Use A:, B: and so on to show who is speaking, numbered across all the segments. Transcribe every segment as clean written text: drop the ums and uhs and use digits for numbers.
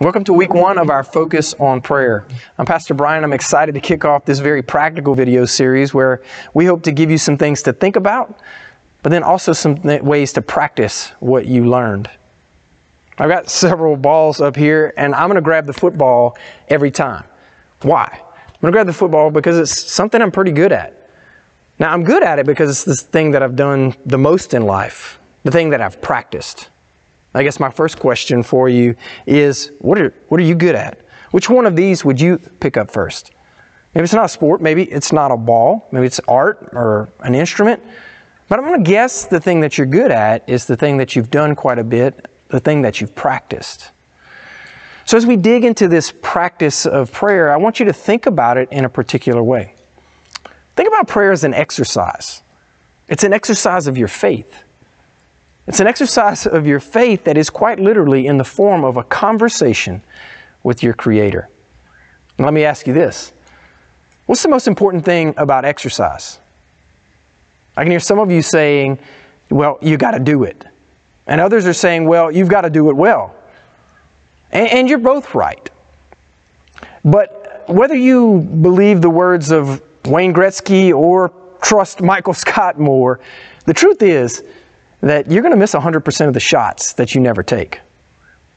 A: Welcome to week 1 of our Focus on Prayer. I'm Pastor Brian. I'm excited to kick off this very practical video series where we hope to give you some things to think about, but then also some ways to practice what you learned. I've got several balls up here, and I'm going to grab the football every time. Why? I'm going to grab the football because it's something I'm pretty good at. Now, I'm good at it because it's the thing that I've done the most in life, the thing that I've practiced. I guess my first question for you is, what are you good at? Which one of these would you pick up first? Maybe it's not a sport, maybe it's not a ball, maybe it's art or an instrument. But I'm going to guess the thing that you're good at is the thing that you've done quite a bit, the thing that you've practiced. So as we dig into this practice of prayer, I want you to think about it in a particular way. Think about prayer as an exercise. It's an exercise of your faith. It's an exercise of your faith that is quite literally in the form of a conversation with your Creator. Now, let me ask you this. What's the most important thing about exercise? I can hear some of you saying, well, you got to do it. And others are saying, well, you've got to do it well. And you're both right. But whether you believe the words of Wayne Gretzky or trust Michael Scott more, the truth is that you're going to miss 100% of the shots that you never take.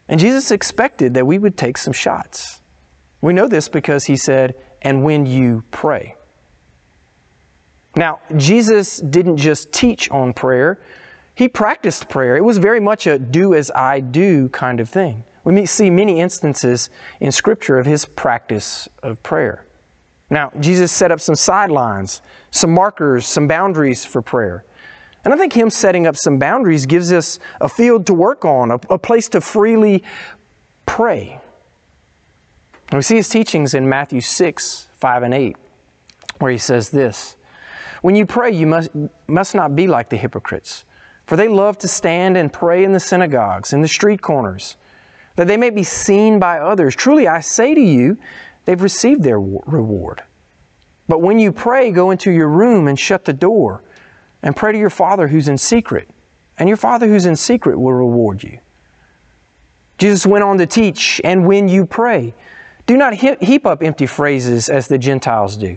A: And Jesus expected that we would take some shots. We know this because he said, and when you pray. Now, Jesus didn't just teach on prayer. He practiced prayer. It was very much a do as I do kind of thing. We see many instances in Scripture of his practice of prayer. Now, Jesus set up some sidelines, some markers, some boundaries for prayer. And I think him setting up some boundaries gives us a field to work on, a place to freely pray. And we see his teachings in Matthew 6, 5 and 8, where he says this, when you pray, you must not be like the hypocrites, for they love to stand and pray in the synagogues, in the street corners, that they may be seen by others. Truly, I say to you, they've received their reward. But when you pray, go into your room and shut the door, and pray to your Father who's in secret, and your Father who's in secret will reward you. Jesus went on to teach, and when you pray, do not heap up empty phrases as the Gentiles do,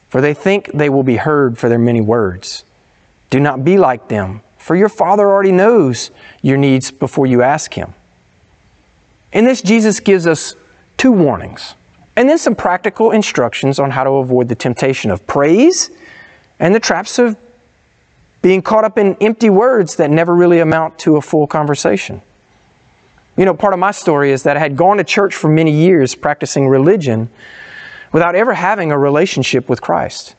A: for they think they will be heard for their many words. Do not be like them, for your Father already knows your needs before you ask Him. In this, Jesus gives us 2 warnings, and then some practical instructions on how to avoid the temptation of praise and the traps of being caught up in empty words that never really amount to a full conversation. You know, part of my story is that I had gone to church for many years practicing religion without ever having a relationship with Christ.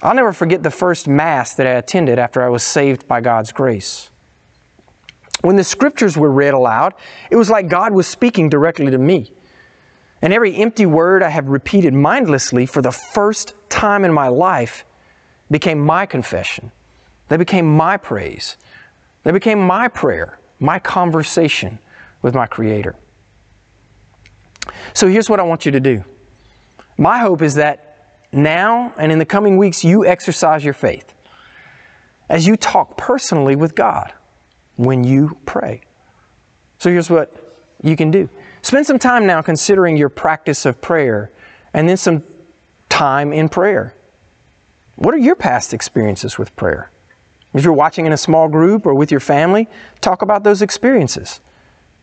A: I'll never forget the first Mass that I attended after I was saved by God's grace. When the Scriptures were read aloud, it was like God was speaking directly to me. And every empty word I have repeated mindlessly for the first time in my life became my confession. They became my praise. They became my prayer, my conversation with my Creator. So here's what I want you to do. My hope is that now and in the coming weeks, you exercise your faith as you talk personally with God when you pray. So here's what you can do. Spend some time now considering your practice of prayer and then some time in prayer. What are your past experiences with prayer? If you're watching in a small group or with your family, talk about those experiences.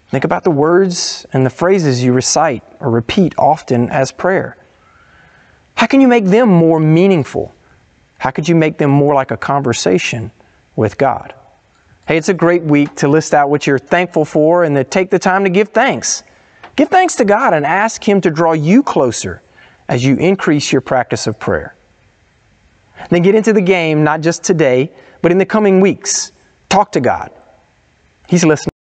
A: Think about the words and the phrases you recite or repeat often as prayer. How can you make them more meaningful? How could you make them more like a conversation with God? Hey, it's a great week to list out what you're thankful for and to take the time to give thanks. Give thanks to God and ask Him to draw you closer as you increase your practice of prayer. Then get into the game, not just today, but in the coming weeks. Talk to God. He's listening.